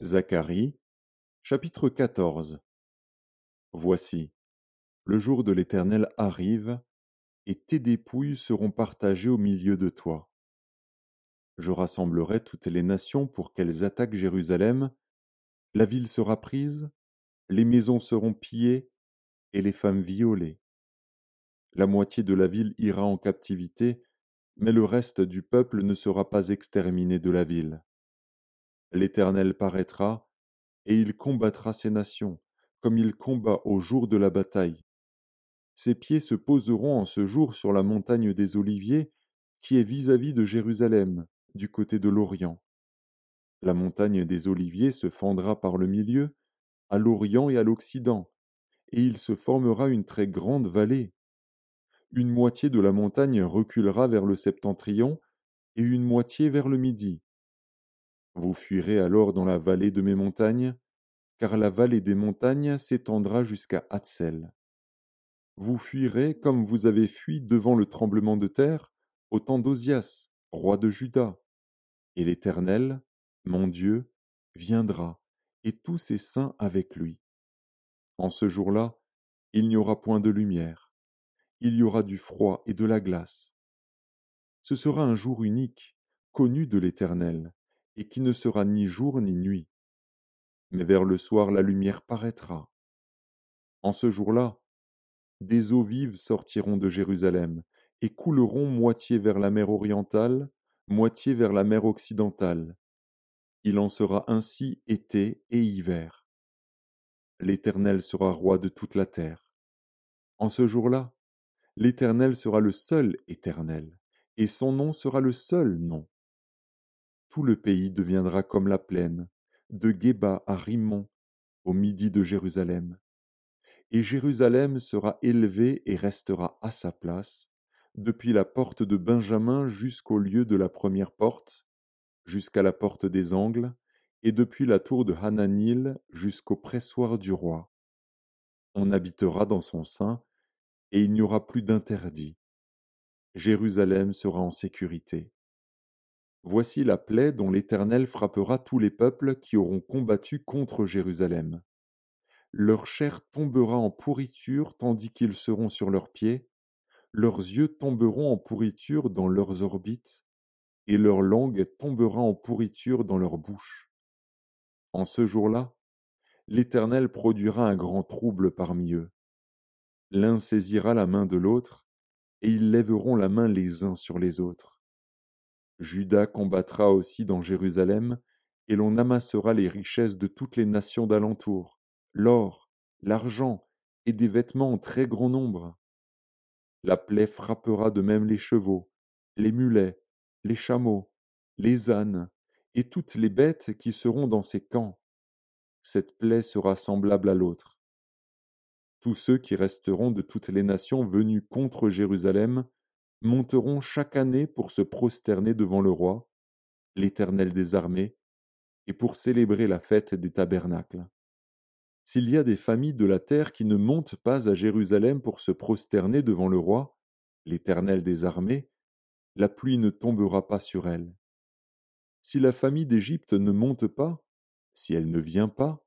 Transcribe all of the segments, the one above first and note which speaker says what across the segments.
Speaker 1: Zacharie, chapitre 14. Voici, le jour de l'Éternel arrive, et tes dépouilles seront partagées au milieu de toi. Je rassemblerai toutes les nations pour qu'elles attaquent Jérusalem, la ville sera prise, les maisons seront pillées, et les femmes violées. La moitié de la ville ira en captivité, mais le reste du peuple ne sera pas exterminé de la ville. L'Éternel paraîtra, et il combattra ces nations, comme il combat au jour de la bataille. Ses pieds se poseront en ce jour sur la montagne des Oliviers, qui est vis-à-vis de Jérusalem, du côté de l'Orient. La montagne des Oliviers se fendra par le milieu, à l'Orient et à l'Occident, et il se formera une très grande vallée. Une moitié de la montagne reculera vers le septentrion, et une moitié vers le midi. Vous fuirez alors dans la vallée de mes montagnes, car la vallée des montagnes s'étendra jusqu'à Hatsel. Vous fuirez comme vous avez fui devant le tremblement de terre au temps d'Osias, roi de Juda. Et l'Éternel, mon Dieu, viendra, et tous ses saints avec lui. En ce jour-là, il n'y aura point de lumière, il y aura du froid et de la glace. Ce sera un jour unique, connu de l'Éternel, et qui ne sera ni jour ni nuit. Mais vers le soir la lumière paraîtra. En ce jour-là, des eaux vives sortiront de Jérusalem et couleront moitié vers la mer orientale, moitié vers la mer occidentale. Il en sera ainsi été et hiver. L'Éternel sera roi de toute la terre. En ce jour-là, l'Éternel sera le seul Éternel, et son nom sera le seul nom. Tout le pays deviendra comme la plaine, de Géba à Rimmon, au midi de Jérusalem. Et Jérusalem sera élevée et restera à sa place, depuis la porte de Benjamin jusqu'au lieu de la première porte, jusqu'à la porte des angles, et depuis la tour de Hananil jusqu'au pressoir du roi. On habitera dans son sein, et il n'y aura plus d'interdit. Jérusalem sera en sécurité. Voici la plaie dont l'Éternel frappera tous les peuples qui auront combattu contre Jérusalem. Leur chair tombera en pourriture tandis qu'ils seront sur leurs pieds, leurs yeux tomberont en pourriture dans leurs orbites, et leur langue tombera en pourriture dans leur bouche. En ce jour-là, l'Éternel produira un grand trouble parmi eux. L'un saisira la main de l'autre, et ils lèveront la main les uns sur les autres. Juda combattra aussi dans Jérusalem, et l'on amassera les richesses de toutes les nations d'alentour, l'or, l'argent et des vêtements en très grand nombre. La plaie frappera de même les chevaux, les mulets, les chameaux, les ânes, et toutes les bêtes qui seront dans ces camps. Cette plaie sera semblable à l'autre. Tous ceux qui resteront de toutes les nations venues contre Jérusalem monteront chaque année pour se prosterner devant le roi, l'Éternel des armées, et pour célébrer la fête des tabernacles. S'il y a des familles de la terre qui ne montent pas à Jérusalem pour se prosterner devant le roi, l'Éternel des armées, la pluie ne tombera pas sur elles. Si la famille d'Égypte ne monte pas, si elle ne vient pas,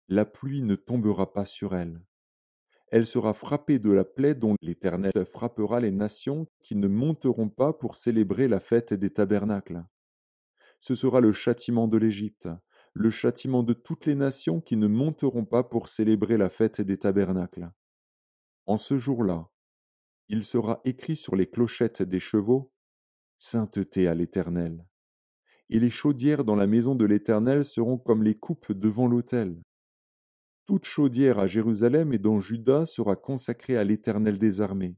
Speaker 1: la pluie ne tombera pas sur elle. Elle sera frappée de la plaie dont l'Éternel frappera les nations qui ne monteront pas pour célébrer la fête des tabernacles. Ce sera le châtiment de l'Égypte, le châtiment de toutes les nations qui ne monteront pas pour célébrer la fête des tabernacles. En ce jour-là, il sera écrit sur les clochettes des chevaux, Sainteté à l'Éternel. Et les chaudières dans la maison de l'Éternel seront comme les coupes devant l'autel. Toute chaudière à Jérusalem et dans Juda sera consacrée à l'Éternel des armées.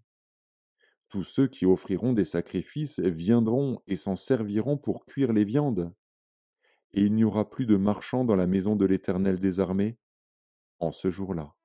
Speaker 1: Tous ceux qui offriront des sacrifices viendront et s'en serviront pour cuire les viandes. Et il n'y aura plus de marchands dans la maison de l'Éternel des armées en ce jour-là.